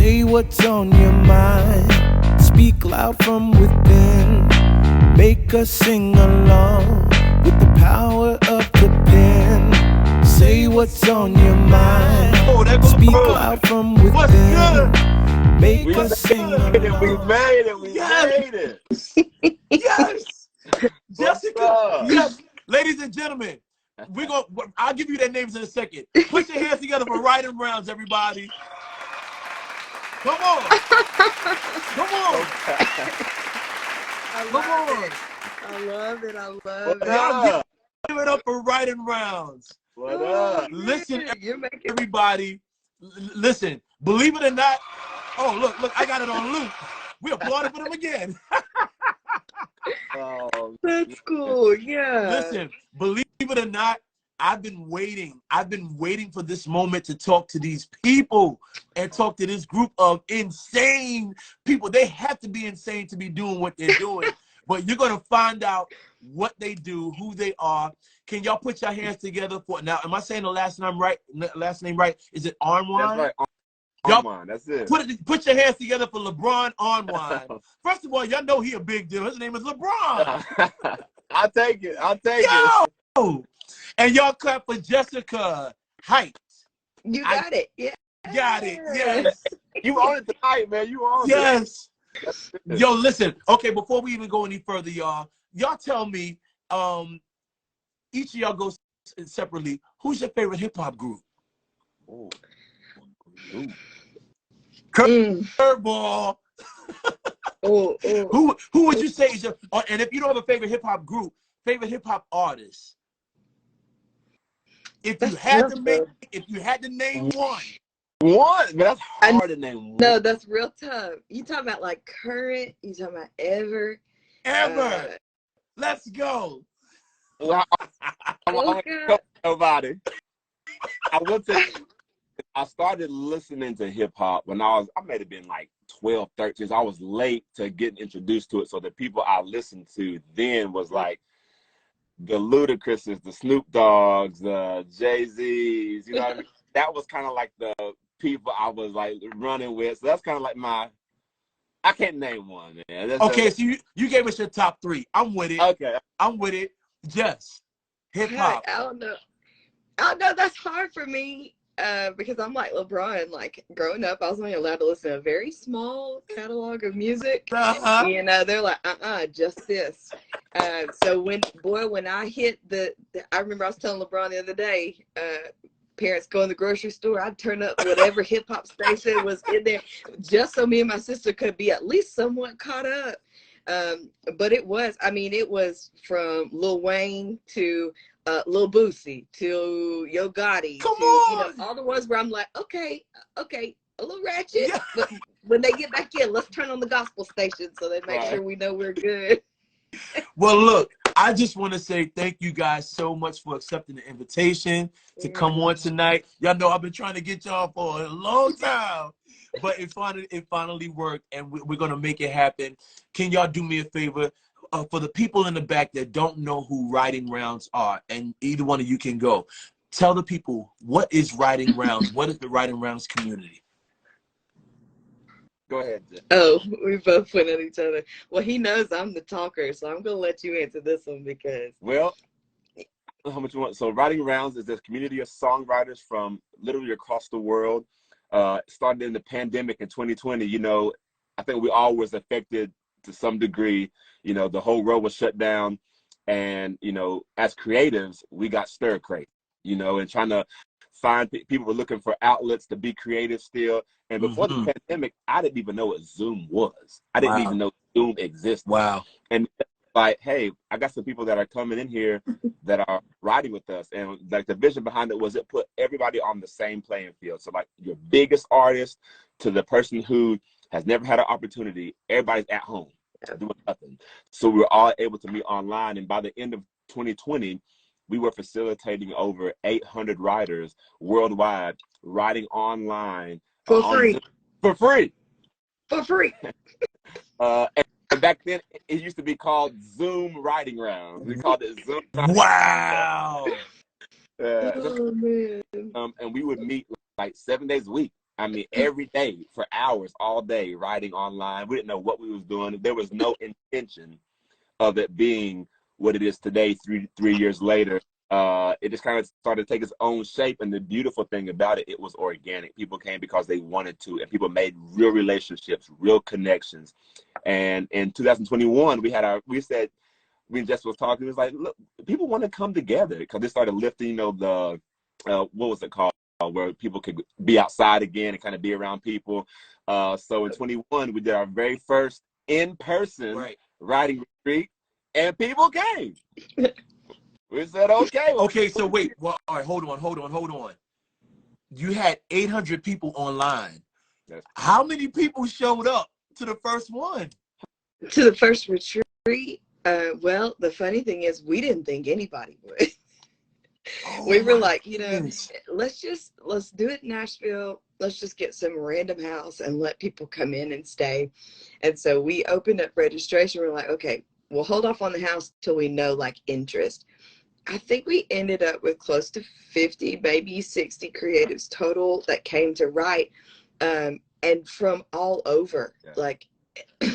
Say what's on your mind. Speak loud from within. Make us sing along with the power of the pen. Say what's on your mind. Speak loud from within. Make us sing along. We made it. We made it. Yes. Jessica. Yes. Ladies and gentlemen, I'll give you their names in a second. Put your hands together for Writing Rounds, everybody. Come on. Come on. Come on. I love it. I love it. Give it up for Writing Rounds. What up? Listen, everybody. Listen, believe it or not. Oh, look, I got it on loop. We applauded for them again. Oh, that's cool. Yeah. Listen, believe it or not, I've been waiting. I've been waiting for this moment to talk to these people and talk to this group of insane people. They have to be insane to be doing what they're doing. But you're going to find out what they do, who they are. Can y'all put your hands together for now? Am I saying the last name right? Is it Arnwine? That's right. Arnwine, that's it. Put your hands together for LeBron Arnwine. First of all, y'all know he a big deal. His name is LeBron. I'll take it. I'll take it. And y'all clap for Jessica Hitte. You got it. Yeah. Got it. Yes. You own it tonight, man. You own it. Yes. Yo, listen. Okay, before we even go any further, y'all tell me, each of y'all go separately. Who's your favorite hip hop group? Ooh. Curveball. Who would you say is your? And if you don't have a favorite hip hop group, favorite hip hop artist. If you had to name one. One? But that's hard to name one. No, that's real tough. You talking about like current? You talking about ever? Ever. Let's go. Well, I tell nobody. I started listening to hip hop when I might have been like 12, 13. So I was late to getting introduced to it. So the people I listened to then was like the Ludacris's, the Snoop Dogg's, the Jay-Z's, you know what I mean? That was kind of like the people I was like running with. So that's kind of like I can't name one, man. Okay, so you gave us your top three. I'm with it. Okay. I'm with it. Just hip hop. I don't know. That's hard for me because I'm like LeBron. Like growing up, I was only allowed to listen to a very small catalog of music. You know, they're like, just this. So when I hit I remember I was telling LeBron the other day, parents go in the grocery store, I'd turn up whatever hip hop station was in there just so me and my sister could be at least somewhat caught up. But it was from Lil Wayne to Lil Boosie to Yo Gotti Come on! You know, all the ones where I'm like, okay, a little ratchet, but when they get back in, let's turn on the gospel station so they make sure we know we're good. Well, look, I just want to say thank you guys so much for accepting the invitation to come on tonight. Y'all know I've been trying to get y'all for a long time, but it finally worked, and we're going to make it happen. Can y'all do me a favor? For the people in the back that don't know who Writing Rounds are, and either one of you can go, tell the people, what is Writing Rounds? What is the Writing Rounds community? Go ahead. Oh, we both went at each other. Well, he knows I'm the talker, so I'm going to let you answer this one because... Well, how much you want? So Writing Rounds is this community of songwriters from literally across the world. Started in the pandemic in 2020. You know, I think we all was affected to some degree. You know, the whole world was shut down. And, you know, as creatives, we got stir crazy, you know, and trying to find people were looking for outlets to be creative still. And before the pandemic, I didn't even know what Zoom was. I didn't even know Zoom existed. Wow. And like, hey, I got some people that are coming in here that are writing with us. And like the vision behind it was it put everybody on the same playing field. So like your biggest artist to the person who has never had an opportunity, everybody's at home doing nothing. So we were all able to meet online. And by the end of 2020, we were facilitating over 800 writers worldwide writing online. For free. For free. For free. And back then, it used to be called Zoom Writing Rounds. We called it Zoom. Wow. Oh, man. And we would meet like 7 days a week. I mean, every day for hours, all day, writing online. We didn't know what we was doing. There was no intention of it being what it is today, three years later. It just kind of started to take its own shape. And the beautiful thing about it, it was organic. People came because they wanted to, and people made real relationships, real connections. And in 2021, we said, we just was talking, it was like, look, people want to come together, because they started lifting, you know, the, what was it called? Where people could be outside again and kind of be around people. So in 21, we did our very first in-person writing retreat, and people came. We said, okay. Okay, so wait. Well, all right, hold on. You had 800 people online. How many people showed up to the first one? To the first retreat? Well, the funny thing is, we didn't think anybody would. We were like, you know, let's do it in Nashville. Let's just get some random house and let people come in and stay. And so we opened up registration. We're like, okay, we'll hold off on the house till we know like interest. I think we ended up with close to 50, maybe 60 creatives total that came to write, and from all over, like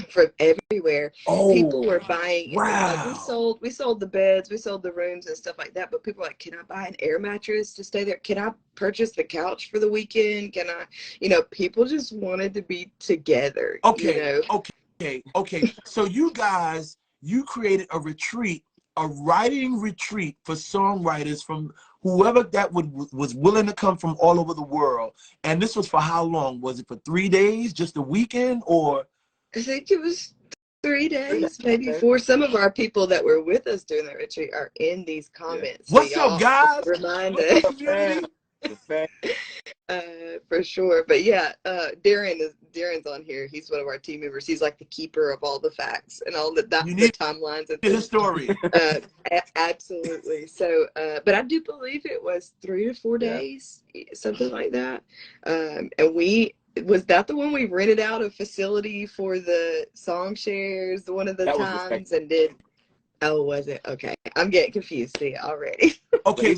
from everywhere. People were buying. Wow. Like we sold the beds, we sold the rooms and stuff like that. But people were like, can I buy an air mattress to stay there? Can I purchase the couch for the weekend? Can I, you know, people just wanted to be together. Okay. You know? Okay. So you created a retreat, a writing retreat for songwriters from whoever that was willing to come from all over the world. And this was for how long? Was it for 3 days, just a weekend, or? I think it was 3 days, maybe 4. Some of our people that were with us during the retreat are in these comments. What's up, guys? Remind us. For sure. But yeah, Darren's on here. He's one of our team members. He's like the keeper of all the facts and all the timelines and his story. Absolutely. So, but I do believe it was 3 to 4 days, something like that. And was that the one we rented out a facility for the song shares one of the times and did? Oh, was it? Okay. I'm getting confused already. Okay.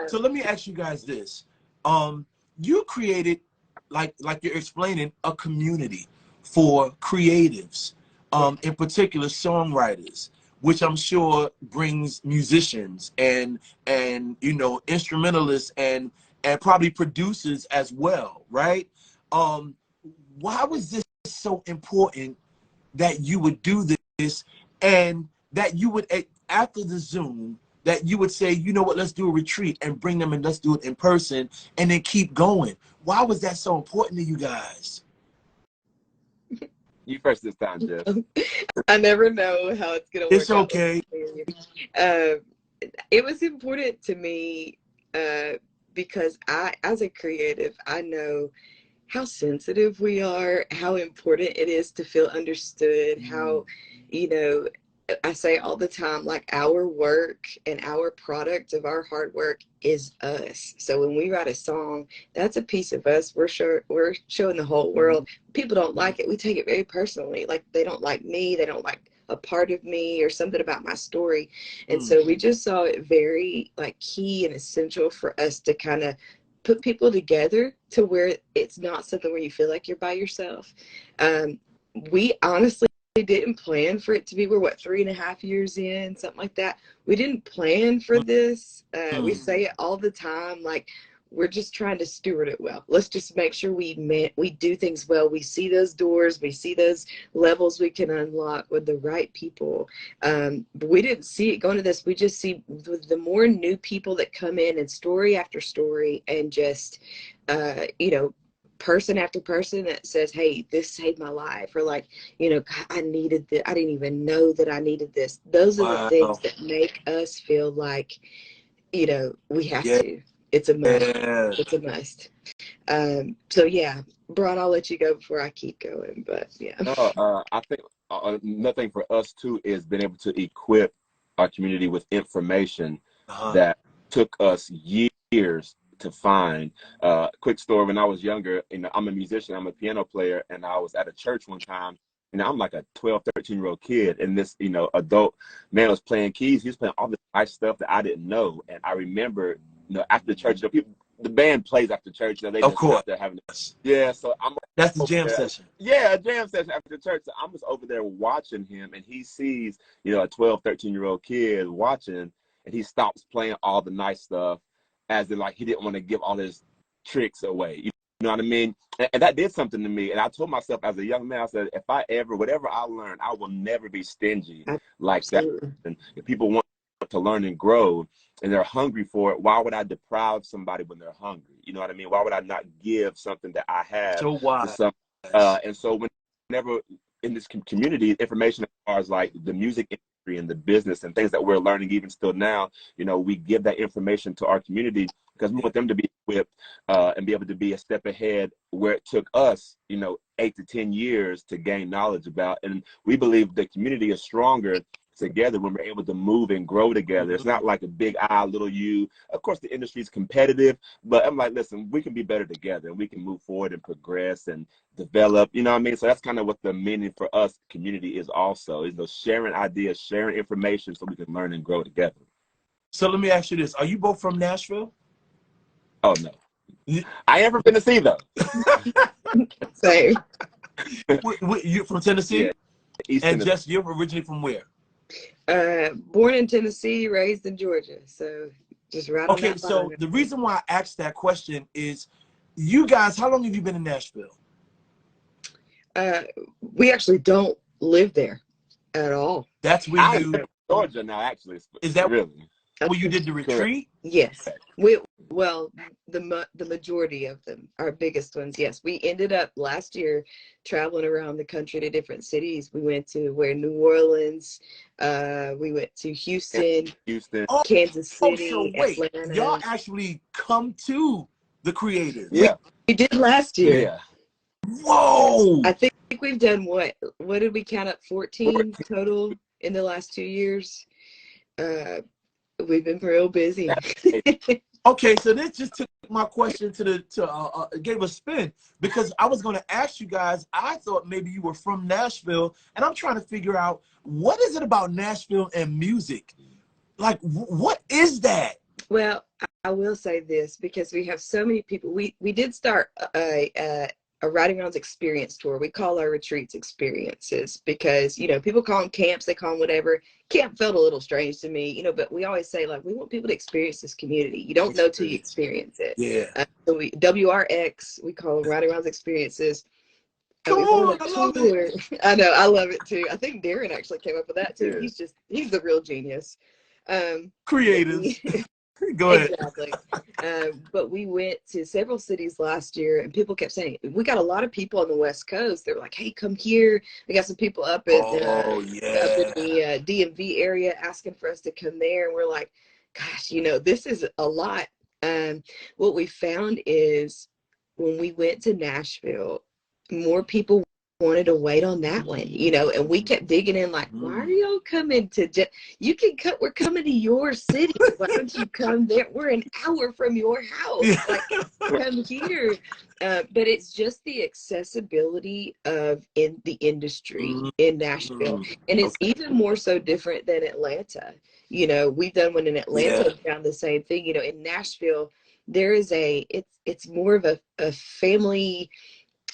So let me ask you guys this. You created, like you're explaining, a community for creatives, in particular songwriters, which I'm sure brings musicians and you know, instrumentalists and probably producers as well, right? Why was this so important that you would do this, and that you would, after the Zoom, that you would say, you know what, let's do a retreat and bring them and let's do it in person and then keep going? Why was that so important to you guys? You first this time, Jeff. I never know how it's going to work. It's okay. It was important to me because as a creative, I know how sensitive we are, how important it is to feel understood, how, you know, I say all the time, like, our work and our product of our hard work is us. So when we write a song, that's a piece of us. We're showing the whole world. People don't like it. We take it very personally. Like, they don't like me. They don't like a part of me or something about my story. And so we just saw it very like key and essential for us to kind of put people together to where it's not something where you feel like you're by yourself. We honestly didn't plan for it to be, we're 3.5 years in, something like that. We didn't plan for this. We say it all the time, like, we're just trying to steward it well. Let's just make sure we do things well. We see those doors, we see those levels we can unlock with the right people. But we didn't see it going to this. We just see the more new people that come in and story after story and just, you know, person after person that says, hey, this saved my life, or like, you know, I needed this. I didn't even know that I needed this. Those are the things that make us feel like, you know, we have to. It's a must. It's a must. So yeah, Bron, I'll let you go before I keep going. But yeah. I think another thing for us too is being able to equip our community with information that took us years to find. Quick story: when I was younger, you know, I'm a musician, I'm a piano player, and I was at a church one time. You know, I'm like a 12, 13-year-old kid, and this, you know, adult man was playing keys. He was playing all this nice stuff that I didn't know, and I remember, you know, after the church, you know, the band plays after church. You know, they Of just course. they're having yeah. So I'm That's the over jam there. session. Yeah, a jam session after church. So I'm just over there watching him, and he sees, you know, a 12, 13-year-old kid watching, and he stops playing all the nice stuff, as in like he didn't want to give all his tricks away. You know what I mean? And that did something to me. And I told myself as a young man, I said, if I ever, whatever I learn, I will never be stingy like that. And if people want to learn and grow and they're hungry for it, why would I deprive somebody when they're hungry? You know what I mean? Why would I not give something that I have So wise. to some? And so whenever in this community, information as far as like the music industry and the business and things that we're learning even still now, you know, we give that information to our community because we want them to be equipped and be able to be a step ahead where it took us, you know, 8 to 10 years to gain knowledge about. And we believe the community is stronger together when we're able to move and grow together. It's not like a big I, little you. Of course, the industry is competitive, but I'm like, listen, we can be better together and we can move forward and progress and develop, you know what I mean? So that's kind of what the meaning for us community is also, is those sharing ideas, sharing information so we can learn and grow together. So let me ask you this. Are you both from Nashville? Oh, no. I am from Tennessee, though. Same. You're from Tennessee? Yeah. East And Tennessee. Jess, you're originally from where? Born in Tennessee, raised in Georgia. So just right on Okay, that so line. the reason why I asked that question is, you guys, how long have you been in Nashville? We actually don't live there at all. That's where I'm you in Georgia now, actually. Is that really? where you did the retreat? Yes. Well, the majority of them, our biggest ones, yes. We ended up last year traveling around the country to different cities. We went to New Orleans, we went to Houston, Kansas City, so wait, Atlanta. y'all actually come to the creators. Yeah. We did last year. Yeah. Whoa! I think we've done what did we count up? 14 total in the last 2 years. We've been real busy. Okay, so this just took my question gave a spin, because I was going to ask you guys, I thought maybe you were from Nashville, and I'm trying to figure out, what is it about Nashville and music? Like, what is that? Well, I will say this, because we have so many people. We did start a Writing Rounds experience tour. We call our retreats experiences because, you know, people call them camps, they call them whatever. Camp felt a little strange to me, you know, but we always say, like, we want people to experience this community. You don't know till you experience it. Yeah. So WRX, we call them Writing Rounds experiences. Come on, I love it. I know, I love it too. I think Darren actually came up with that too. Yeah. He's the real genius. Creators. Go ahead. Exactly. But we went to several cities last year, and people kept saying, we got a lot of people on the West Coast. They were like, hey, come here. We got some people up in the DMV area asking for us to come there. And we're like, gosh, you know, this is a lot. What we found is when we went to Nashville, more people wanted to wait on that one, you know, and we kept digging in, like, why are y'all coming to we're coming to your city, why don't you come there? We're an hour from your house, like, come here. But it's just the accessibility of in the industry in Nashville, and it's even more so different than Atlanta. You know, we've done one in Atlanta, found the same thing. You know, in Nashville there is it's more of a family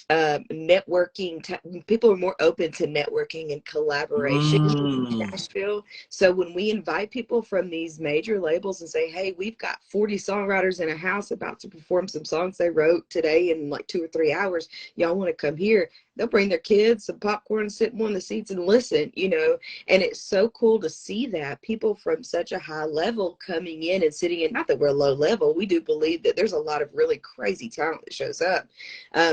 networking. People are more open to networking and collaboration in Nashville. So when we invite people from these major labels and say, hey, we've got 40 songwriters in a house about to perform some songs they wrote today in like 2 or 3 hours, y'all want to come here? They'll bring their kids, some popcorn, sit in one of the seats and listen, you know. And it's so cool to see that people from such a high level coming in and sitting in. Not that we're low level, we do believe that there's a lot of really crazy talent that shows up,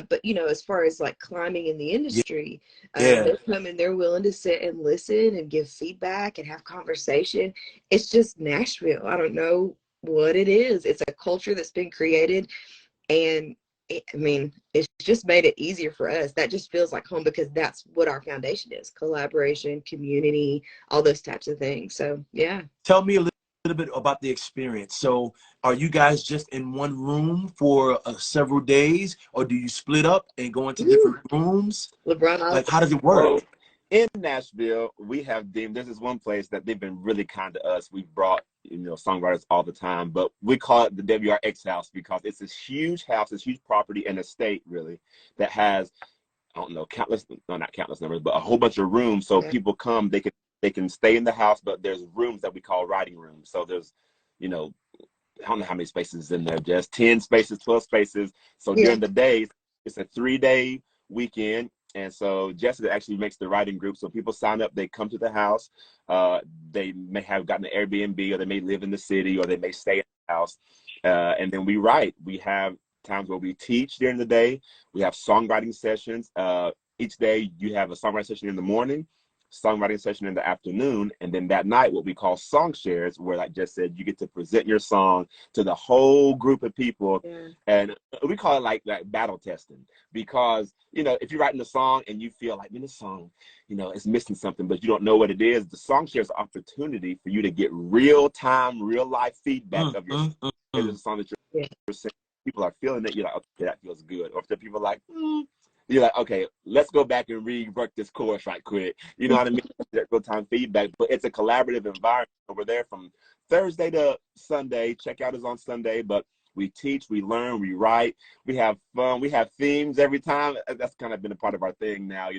but you know, as far as like climbing in the industry, they come in, they're willing to sit and listen and give feedback and have conversation. It's just Nashville. I don't know what it is. It's a culture that's been created, and it's just made it easier for us. That just feels like home, because that's what our foundation is: collaboration, community, all those types of things. So yeah. Tell me a little bit about the experience. So are you guys just in one room for several days, or do you split up and go into different rooms? LeBron, like, how does it work? In Nashville, we have deemed, there's this one place that they've been really kind to us. We've brought, songwriters all the time, but we call it the WRX house because it's this huge house, this huge property and estate, really, that has, I don't know, not countless numbers, but a whole bunch of rooms. So people come, they can stay in the house, but there's rooms that we call writing rooms. So there's, I don't know how many spaces in there, just 10 spaces, 12 spaces. So during the days, it's a 3-day weekend. And so Jessica actually makes the writing group. So people sign up, they come to the house. They may have gotten an Airbnb, or they may live in the city, or they may stay in the house. And then we write. We have times where we teach during the day. We have songwriting sessions. Each day you have a songwriting session in the morning, songwriting session in the afternoon, and then that night what we call song shares, where, like Jess said, you get to present your song to the whole group of people. And we call it like battle testing, because if you're writing a song and you feel like, man, this song it's missing something, but you don't know what it is, the song shares an opportunity for you to get real-time, real-life feedback of your song. It's a song that you're saying, people are feeling it, you're like, okay, that feels good. Or if the people are like, you're like, okay, let's go back and rework this chorus right quick. You know what I mean? Real-time feedback, but it's a collaborative environment. We're there from Thursday to Sunday. Checkout is on Sunday, but we teach, we learn, we write, we have fun, we have themes every time. That's kind of been a part of our thing now,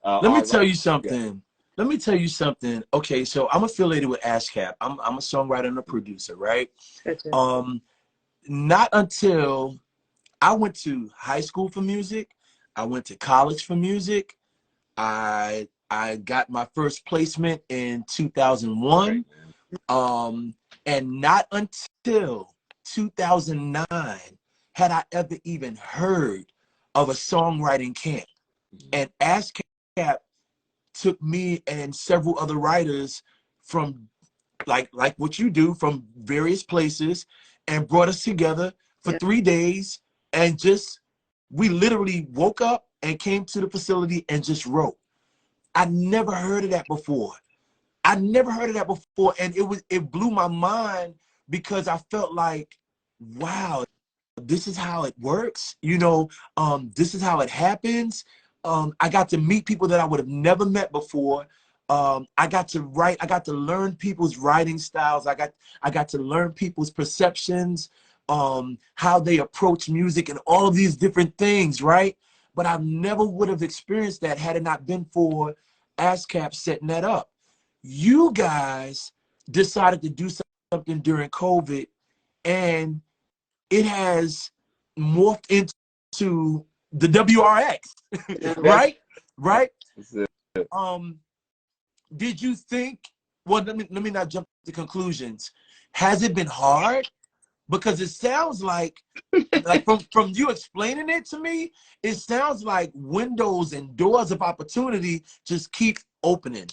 Let me tell you something. Let me tell you something. Okay, so I'm affiliated with ASCAP. I'm a songwriter and a producer, right? Not until I went to high school for music, I went to college for music. I got my first placement in 2001. And not until 2009 had I ever even heard of a songwriting camp. And ASCAP took me and several other writers from like what you do, from various places, and brought us together for 3 days, and we literally woke up and came to the facility and just wrote. I never heard of that before. And it blew my mind, because I felt like, wow, this is how it works. This is how it happens. I got to meet people that I would have never met before. I got to write. I got to learn people's writing styles. I got to learn people's perceptions, how they approach music, and all of these different things, right? But I never would have experienced that had it not been for ASCAP setting that up. You guys decided to do something during COVID, and it has morphed into the WRX, right? Right? Did you think, well, let me not jump to conclusions. Has it been hard? Because it sounds like from you explaining it to me, it sounds like windows and doors of opportunity just keep opening.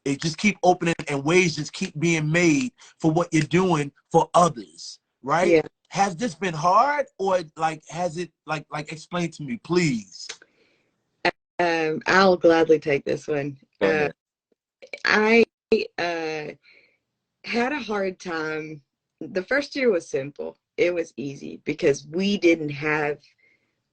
It just keep opening, and ways just keep being made for what you're doing for others, right? Yeah. Has this been hard, or has it explain to me, please? I'll gladly take this one. I had a hard time. The first year was simple. It was easy because we didn't have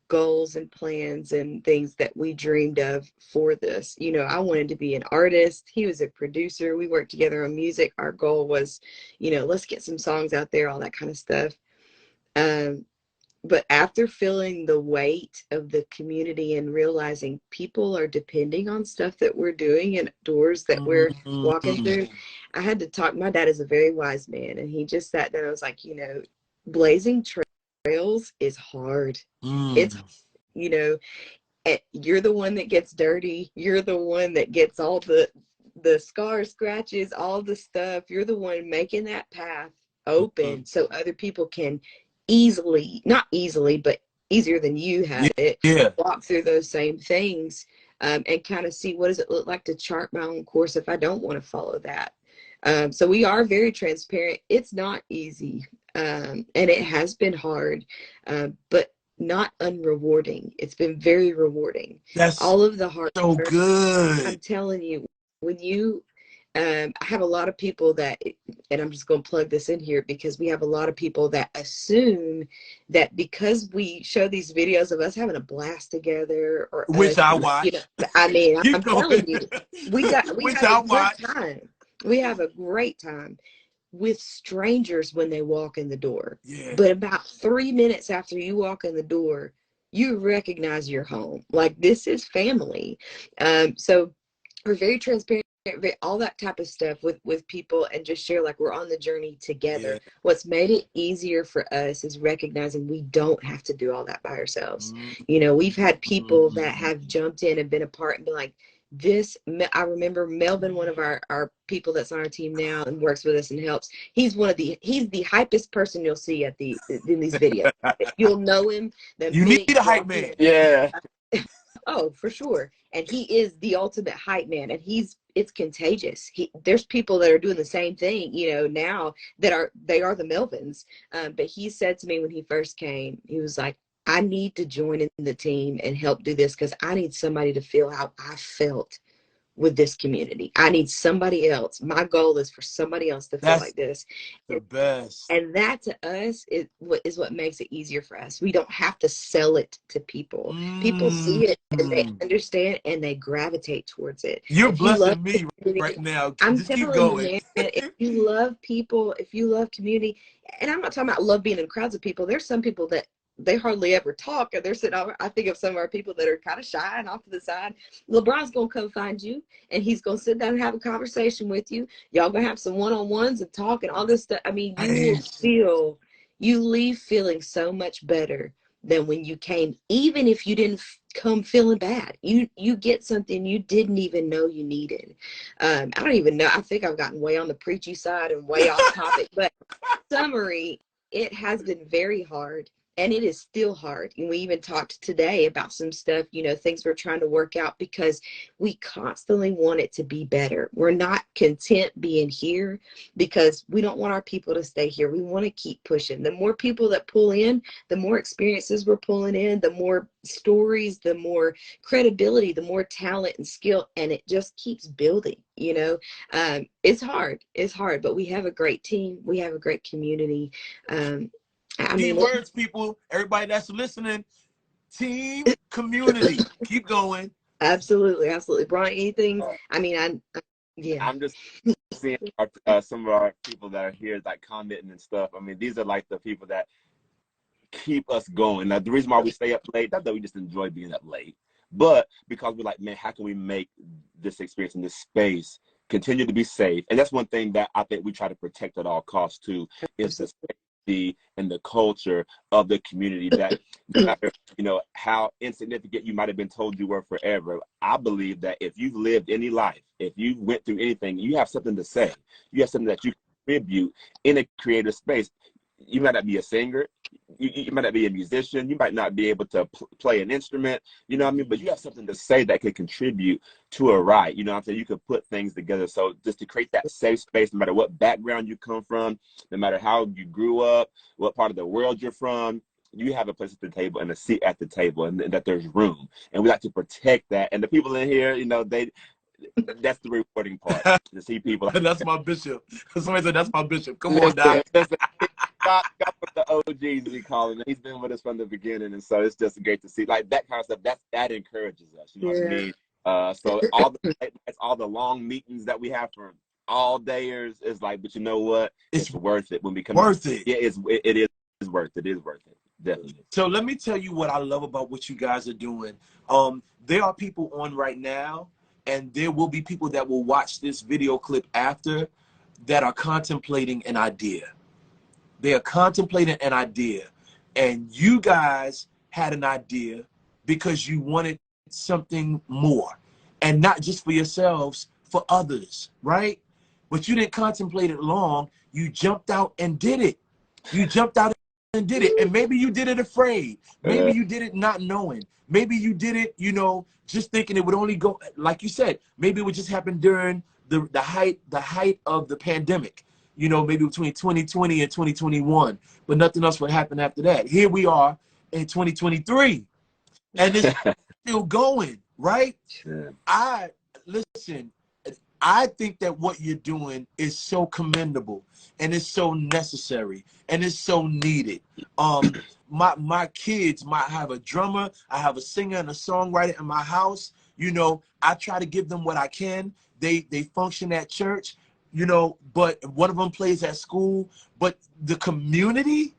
goals and plans and things that we dreamed of for this. I wanted to be an artist. He was a producer. We worked together on music. Our goal was, let's get some songs out there, all that kind of stuff. But after feeling the weight of the community and realizing people are depending on stuff that we're doing and doors that we're walking through, I had to talk. My dad is a very wise man, and he just sat there and was like, blazing trails is hard. It's, you're the one that gets dirty. You're the one that gets all the scars, scratches, all the stuff. You're the one making that path open so other people can not easily, but easier than you have walk through those same things, and kind of see, what does it look like to chart my own course if I don't want to follow that. So we are very transparent. It's not easy, and it has been hard, but not unrewarding. It's been very rewarding. That's all of the hard so work. good. I'm telling you, when you I have a lot of people that, and I'm just going to plug this in here, because we have a lot of people that assume that because we show these videos of us having a blast together, or which us, I watch. you know, I mean, I'm telling you, we have a good time. We have a great time with strangers when they walk in the door. Yeah. But about 3 minutes after you walk in the door, you recognize your home. Like, this is family. So we're very transparent, all that type of stuff with people, and just share like we're on the journey together. Yeah. What's made it easier for us is recognizing we don't have to do all that by ourselves. You know, we've had people that have jumped in and been a part and been like, I remember Melvin, one of our people that's on our team now and works with us and helps. He's the hypest person you'll see in these videos. You'll know him. You need a hype man. Yeah. Oh, for sure. And he is the ultimate hype man, and it's contagious. There's people that are doing the same thing, you know, now they are the Melvins. But he said to me when he first came, he was like, I need to join in the team and help do this, because I need somebody to feel how I felt with this community. I need somebody else. My goal is for somebody else to feel like this. The best. And that to us is what makes it easier for us. We don't have to sell it to people. People see it and they understand and they gravitate towards it. You're blessing me right now. I'm just keep telling going. you, man, if you love people, if you love community, and I'm not talking about love being in crowds of people. There's some people that they hardly ever talk, and they're sitting over. I think of some of our people that are kind of shy and off to the side. LeBron's gonna come find you, and he's gonna sit down and have a conversation with you. Y'all gonna have some one-on-ones and talk and all this stuff. I mean, you leave feeling so much better than when you came, even if you didn't come feeling bad. You get something you didn't even know you needed. I don't even know. I think I've gotten way on the preachy side and way off topic, but summary, it has been very hard. And it is still hard. And we even talked today about some stuff, you know, things we're trying to work out, because we constantly want it to be better. We're not content being here because we don't want our people to stay here. We want to keep pushing. The more people that pull in, the more experiences we're pulling in, the more stories, the more credibility, the more talent and skill. And it just keeps building, you know. It's hard, but we have a great team. We have a great community. Words, people, everybody that's listening, team, community. Keep going. Absolutely. Brian, anything? I mean, yeah. I'm just seeing some of our people that are here, like, commenting and stuff. I mean, these are like the people that keep us going. Now, the reason why we stay up late, not that we just enjoy being up late, but because we're like, man, how can we make this experience in this space continue to be safe? And that's one thing that I think we try to protect at all costs too, is the safety and the culture of the community, that no matter, you know, how insignificant you might have been told you were forever. I believe that if you've lived any life, if you went through anything, you have something to say. You have something that you contribute in a creative space. You might not be a singer, you might not be a musician, you might not be able to play an instrument, you know what I mean? But you have something to say that could contribute to a right, you know what I'm saying? You could put things together. So just to create that safe space, no matter what background you come from, no matter how you grew up, what part of the world you're from, you have a place at the table and a seat at the table, and that there's room. And we like to protect that. And the people in here, you know, that's the rewarding part, to see people. That's my bishop. Somebody said that's my bishop. Come on, Doc. Got the OGs, we call him. He's been with us from the beginning, and so it's just great to see, like, that kind of stuff. That encourages us. You know what I mean? So all the long meetings that we have for all dayers is like, but you know what? It's worth it when we come. Worth it. Yeah, it is worth it. It is worth it. Definitely. So let me tell you what I love about what you guys are doing. There are people on right now, and there will be people that will watch this video clip after, that are contemplating an idea. They are contemplating an idea, and you guys had an idea because you wanted something more, and not just for yourselves, for others, right? But you didn't contemplate it long. You jumped out and did it. You jumped out and did it. And maybe you did it afraid. Maybe you did it not knowing. Maybe you did it, you know, just thinking it would only go, like you said, maybe it would just happen during the height of the pandemic. You know, maybe between 2020 and 2021, but nothing else would happen after that. Here we are in 2023, and it's still going, right? Sure. I I think that what you're doing is so commendable, and it's so necessary, and it's so needed. My kids might have a drummer, I have a singer and a songwriter in my house. You know, I try to give them what I can. They function at church, you know, but one of them plays at school. But the community,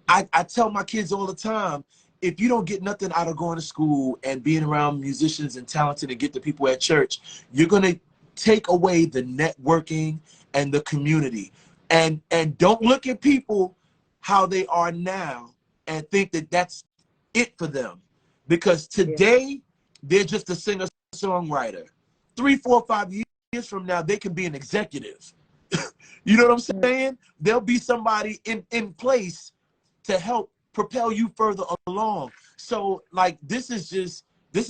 I tell my kids all the time, if you don't get nothing out of going to school and being around musicians and talented and get the people at church, you're going to take away the networking and the community. And don't look at people how they are now and think that that's it for them. Because today, they're just a singer-songwriter. 3, 4, 5 years from now, they can be an executive. You know what I'm saying? There'll be somebody in place to help propel you further along. So, like, this is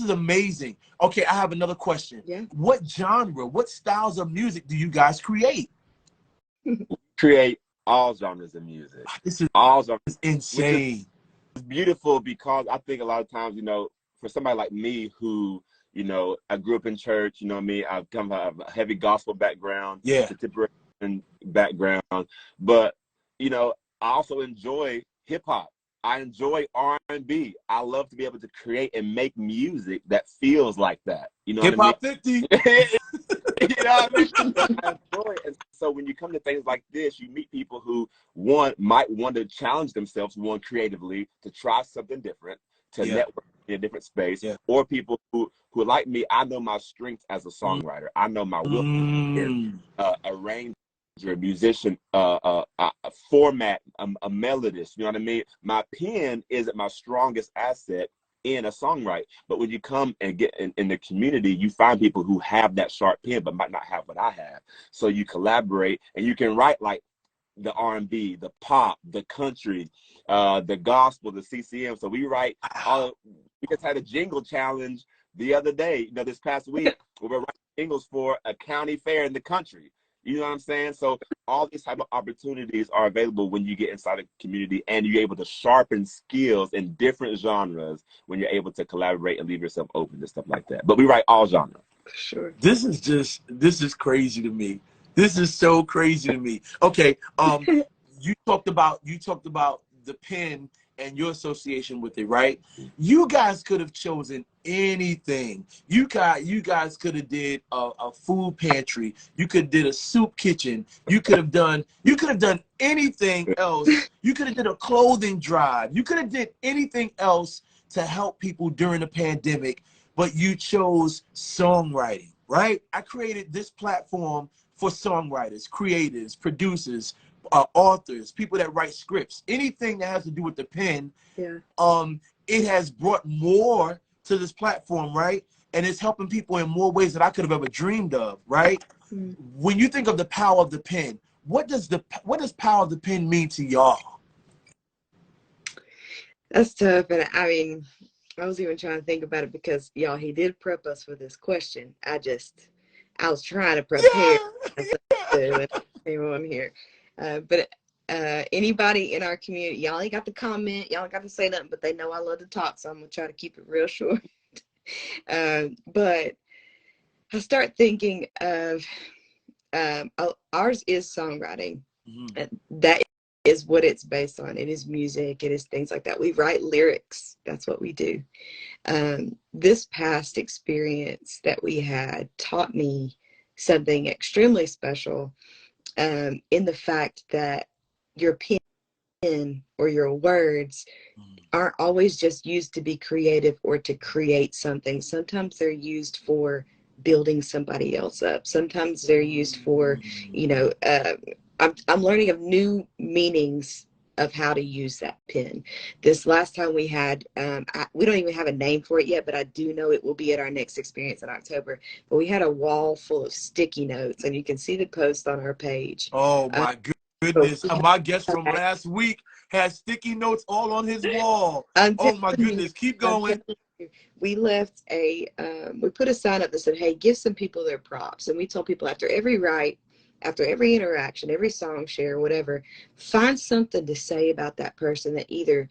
amazing. Okay, I have another question. Yeah. What genre, what styles of music do you guys create? Create all genres of music. This is all genres. Insane. It's beautiful because I think a lot of times, you know, for somebody like me who, you know, I grew up in church, you know what I mean? I've come from a heavy gospel background, contemporary background, but, you know, I also enjoy hip hop. I enjoy R&B. I love to be able to create and make music that feels like that. You know Hip what I Hop mean? 50. You know what I mean? I enjoy it. And so when you come to things like this, you meet people who, one, might want to challenge themselves, one, creatively, to try something different, to network in a different space, or people who like me, I know my strengths as a songwriter. I know my will arrange a musician, a format, a melodist, you know what I mean? My pen isn't my strongest asset in a songwrite, but when you come and get in the community, you find people who have that sharp pen but might not have what I have. So you collaborate and you can write like the R&B, the pop, the country, the gospel, the CCM. So we write we just had a jingle challenge the other day, you know, this past week, we were writing jingles for a county fair in the country. You know what I'm saying? So all these type of opportunities are available when you get inside a community, and you're able to sharpen skills in different genres when you're able to collaborate and leave yourself open to stuff like that. But we write all genres. Sure. This is crazy to me. This is so crazy to me. Okay, you talked about the pen and your association with it, right? You guys could have chosen anything. You guys could have did a food pantry. You could have did a soup kitchen. You could have done anything else. You could have did a clothing drive. You could have did anything else to help people during the pandemic, but you chose songwriting, right? I created this platform for songwriters, creators, producers, authors, people that write scripts, anything that has to do with the pen. It has brought more to this platform, right? And it's helping people in more ways that I could have ever dreamed of, right? When you think of the power of the pen, what does power of the pen mean to y'all? That's tough. And I mean, I was even trying to think about it because y'all, he did prep us for this question. I was trying to prepare everyone here. But anybody in our community, y'all ain't got to comment, y'all ain't got to say nothing, but they know I love to talk, so I'm gonna try to keep it real short. But I start thinking of ours is songwriting. That is what it's based on. It is music. It is things like that. We write lyrics. That's what we do. This past experience that we had taught me something extremely special. In the fact that your pen or your words aren't always just used to be creative or to create something. Sometimes they're used for building somebody else up. Sometimes they're used for, you know, I'm learning of new meanings of how to use that pen. This last time we had, we don't even have a name for it yet, but I do know it will be at our next experience in October. But we had a wall full of sticky notes, and you can see the post on our page. Oh my goodness. My guest from last week had sticky notes all on his wall. Oh my goodness. Keep going. We left we put a sign up that said, hey, give some people their props. And we told people after every write, after every interaction, every song share, whatever, find something to say about that person that either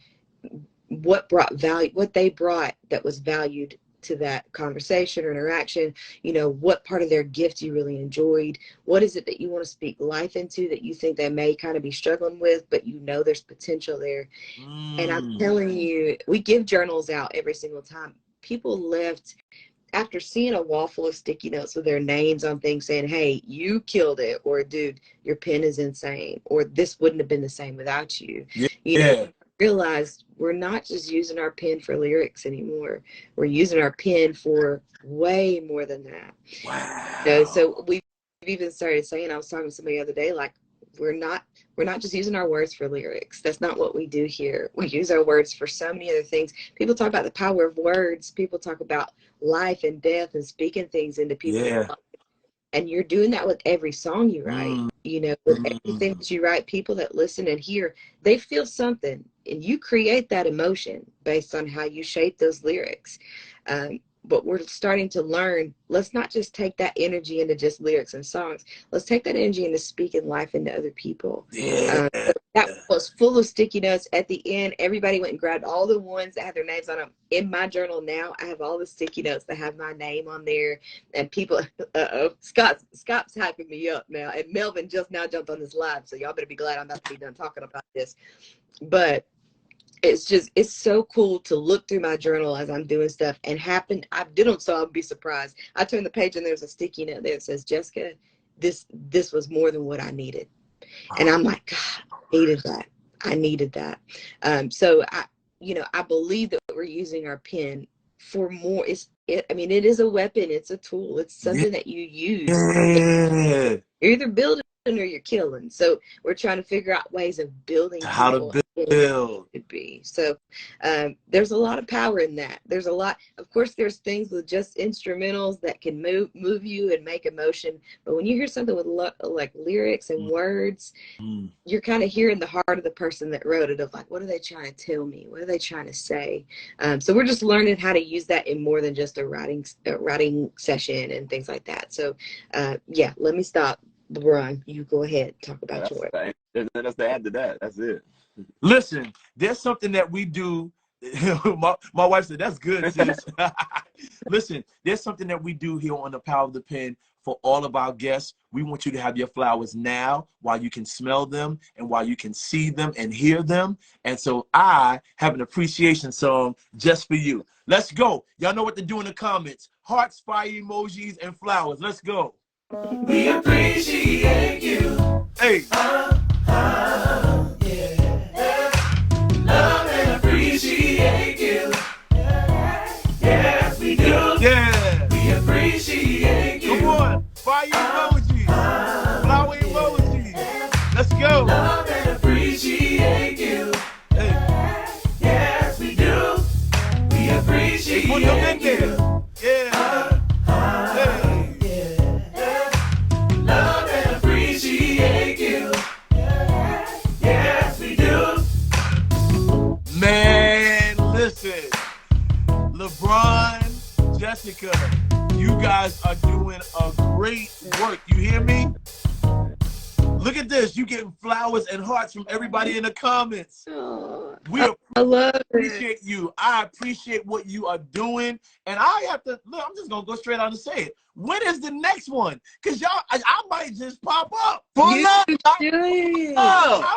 what brought value, what they brought that was valued to that conversation or interaction, you know, what part of their gift you really enjoyed. What is it that you want to speak life into that you think they may kind of be struggling with, but you know there's potential there. And I'm telling you, we give journals out every single time. People left after seeing a wall full of sticky notes with their names on things saying, hey, you killed it, or dude, your pen is insane, or this wouldn't have been the same without you. You know, realized we're not just using our pen for lyrics anymore. We're using our pen for way more than that. Wow. You know, so we've even started saying, I was talking to somebody the other day, like, we're not just using our words for lyrics. That's not what we do here. We use our words for so many other things. People talk about the power of words. People talk about life and death and speaking things into people's lives. And you're doing that with every song you write. You know, with everything that you write, people that listen and hear, they feel something. And you create that emotion based on how you shape those lyrics. But we're starting to learn, let's not just take that energy into just lyrics and songs. Let's take that energy into speaking life into other people. So that was full of sticky notes. At the end, everybody went and grabbed all the ones that had their names on them. In my journal now, I have all the sticky notes that have my name on there. And people, Scott's hyping me up now. And Melvin just now jumped on this live. So y'all better be glad I'm about to be done talking about this. But it's so cool to look through my journal as I'm doing stuff and I didn't, so I'll be surprised. I turn the page and there's a sticky note there that says, Jessica, this was more than what I needed. And I'm like, God, I needed that. So I believe that we're using our pen for more. I mean, it is a weapon. It's a tool. It's something that you use. You're either building or you're killing. So we're trying to figure out ways of building how to build. Could be. So there's a lot of power in that. There's a lot. Of course, there's things with just instrumentals that can move you and make emotion. But when you hear something with like lyrics and words, you're kind of hearing the heart of the person that wrote it. Of like, what are they trying to tell me? What are they trying to say? So we're just learning how to use that in more than just a writing session and things like that. So yeah, let me stop. LeBron, you go ahead, talk about your work. That's the add to that. That's it. Listen, there's something that we do. My wife said, that's good, sis. Listen, there's something that we do here on The Power of the Pen for all of our guests. We want you to have your flowers now while you can smell them and while you can see them and hear them. And so I have an appreciation song just for you. Let's go. Y'all know what to do in the comments. Hearts, fire emojis, and flowers. Let's go. We appreciate you. Hey. Love and appreciate you. Yes, we do. Yeah. We appreciate you. Come on. Fire emoji. Flower emoji. Let's go. Love and appreciate you. Hey. Yes, we do. We appreciate Put them in there. you. Yeah. Hey. Love and appreciate you. Yes, we do. Man, listen. LeBron, Jessica, you guys are doing a great work. You hear me? Look at this. You getting flowers and hearts from everybody in the comments. I love Appreciate you. I appreciate what you are doing. And I have to, look, I'm just going to go straight out and say it. When is the next one? Because y'all, I might just pop up. I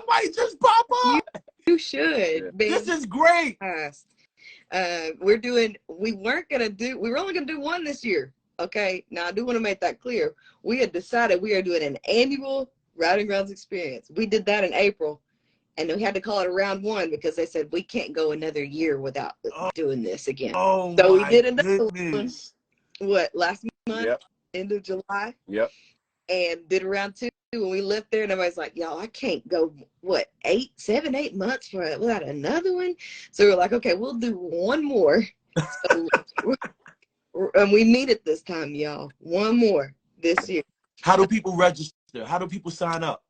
might just pop up. You should. This is great. We were only going to do one this year. Okay. Now I do want to make that clear. We had decided we are doing an annual Writing Rounds experience. We did that in April. And we had to call it a round one because they said we can't go another year without doing this again. Oh, so we did another one. What, last month? Yep. End of July? Yep. And did round two when we left there, and everybody's like, y'all, I can't go, 8 months without another one? So we're like, okay, we'll do one more. So, and we need it this time, y'all. One more this year. How do people register? How do people sign up?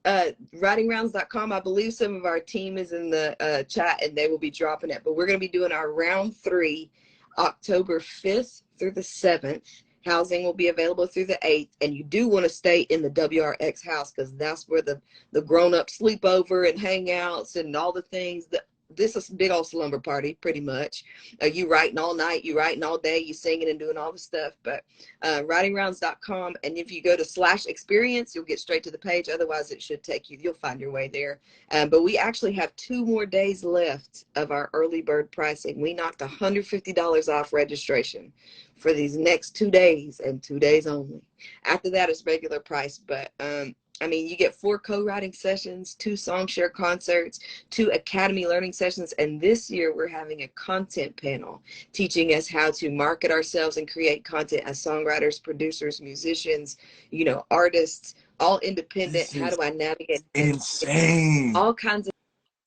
Writingrounds.com. I believe some of our team is in the chat and they will be dropping it, but we're going to be doing our round 3 October 5th through the 7th. Housing will be available through the 8th, and you do want to stay in the WRX house because that's where the grown-up sleepover and hangouts and all the things that this is big old slumber party, pretty much. You writing all night, you writing all day, you singing and doing all the stuff. But writingrounds.com, and if you go to /experience, you'll get straight to the page. Otherwise, it should take you. You'll find your way there. But we actually have 2 more days left of our early bird pricing. We knocked $150 off registration for these next 2 days, and 2 days only. After that, it's regular price. But I mean, you get 4 co-writing sessions, 2 song share concerts, 2 academy learning sessions, and this year we're having a content panel teaching us how to market ourselves and create content as songwriters, producers, musicians, you know, artists, all independent. How do I navigate? Insane. All kinds of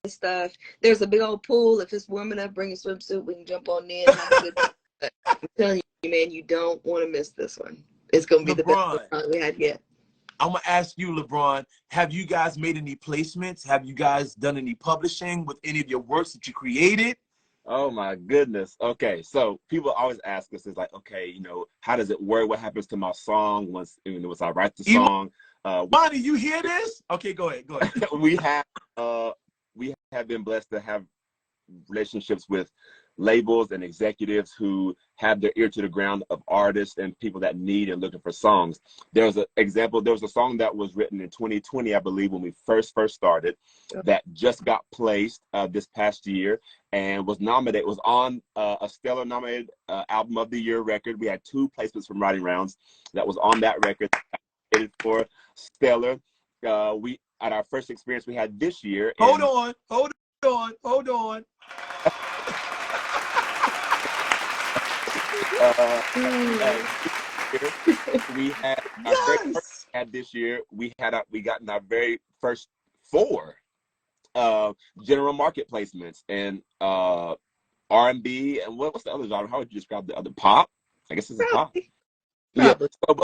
stuff. There's a big old pool. If it's warm enough, bring a swimsuit. We can jump on in. Have a good time. But I'm telling you, man, you don't want to miss this one. It's going to be LeBron, the best one we had yet. I'm going to ask you, LeBron, have you guys made any placements? Have you guys done any publishing with any of your works that you created? Oh my goodness. Okay, so people always ask us, is like, okay, you know, how does it work? What happens to my song once I write the song? Bonnie, you hear this? Okay, go ahead. we have been blessed to have relationships with labels and executives who have their ear to the ground of artists and people that need and looking for songs. There was a song that was written in 2020, I believe, when we first started, that just got placed this past year and was nominated, was on a Stellar nominated Album of the Year record. We had 2 placements from Writing Rounds that was on that record for Stellar. We, at our first experience we had this year. Hold on. We had our very first this year. We got our very first 4 general market placements and R&B and what's the other genre? How would you describe the other? Pop? I guess it's a pop. Yeah. So,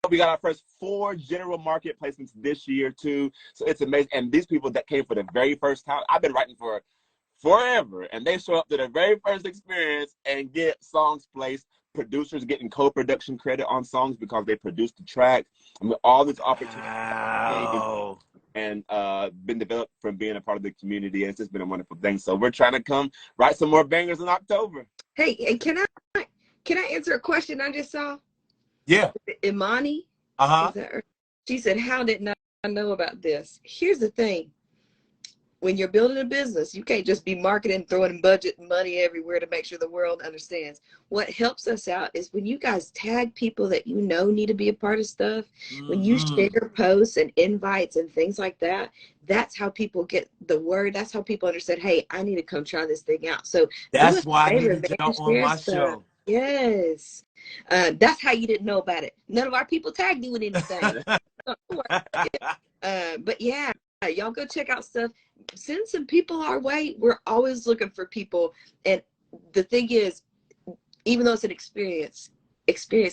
we got our first 4 general market placements this year too. So it's amazing. And these people that came for the very first time, I've been writing for forever, and they show up to the very first experience and get songs placed. Producers getting co-production credit on songs because they produced the track. I mean, all this opportunity and been developed from being a part of the community, and it's just been a wonderful thing. So we're trying to come write some more bangers in October. Hey, and can I answer a question I just saw? Yeah. Imani. She said, "How did I know about this?" Here's the thing. When you're building a business, you can't just be marketing, throwing budget money everywhere to make sure the world understands. What helps us out is when you guys tag people that you know need to be a part of stuff, when you share posts and invites and things like that, that's how people get the word. That's how people understand, hey, I need to come try this thing out. So that's why I need to jump on my show. Yes. That's how you didn't know about it. None of our people tagged you with anything. But yeah, y'all go check out stuff. Send some people our way. We're always looking for people. And the thing is, even though it's an experience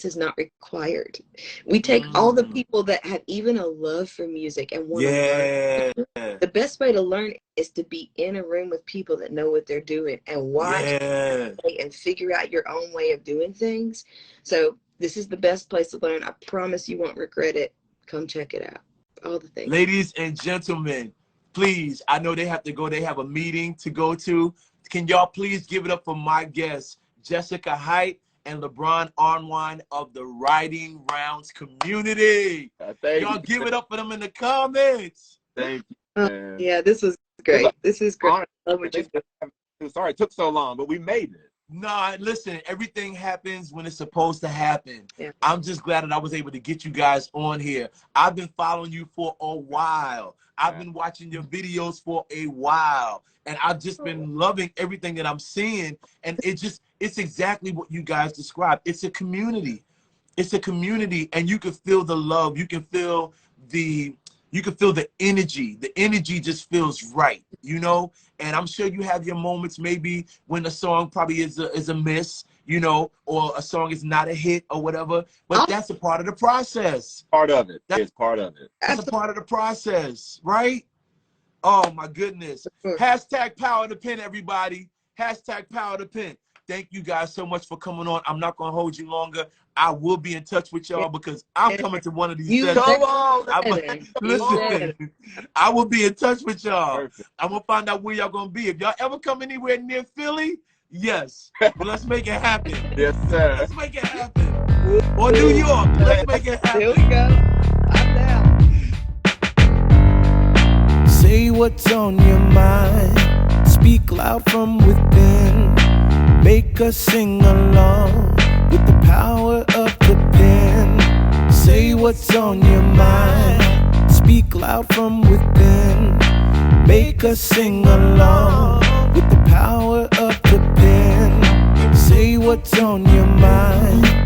is not required. We take all the people that have even a love for music and want to learn. The best way to learn is to be in a room with people that know what they're doing and watch and figure out your own way of doing things. So this is the best place to learn. I promise you won't regret it. Come check it out. All the things. Ladies and gentlemen, please, I know they have to go. They have a meeting to go to. Can y'all please give it up for my guests, Jessica Hitte and LeBron Arnwine of the Writing Rounds community. Y'all give it up for them in the comments. Thank you. Yeah, this was great. This is great. Sorry it took so long, but we made it. Nah, listen, everything happens when it's supposed to happen. Yeah. I'm just glad that I was able to get you guys on here. I've been following you for a while. I've been watching your videos for a while. And I've just been loving everything that I'm seeing. And it's exactly what you guys described. It's a community. It's a community, and you can feel the love. You can feel the energy. The energy just feels right, you know? And I'm sure you have your moments maybe when a song probably is a miss, you know, or a song is not a hit or whatever, but that's a part of the process. Part of it. It's part of it. That's a part of the process, right? Oh, my goodness. Hashtag power to pen, everybody. Hashtag power to pen. thank you guys so much for coming on. I'm not gonna hold you longer. I will be in touch with y'all because I'm coming to one of these sessions. Come on, Listen, I will be in touch with y'all. Perfect. I'm gonna find out where y'all gonna be. If y'all ever come anywhere near Philly, yes, but let's make it happen. Yes, sir. Let's make it happen. Or New York, let's make it happen. Here we go. I'm down. Say what's on your mind. Speak loud from within. Make us sing along with the power of the pen. Say what's on your mind. Speak loud from within. Make us sing along with the power of the pen. Say what's on your mind.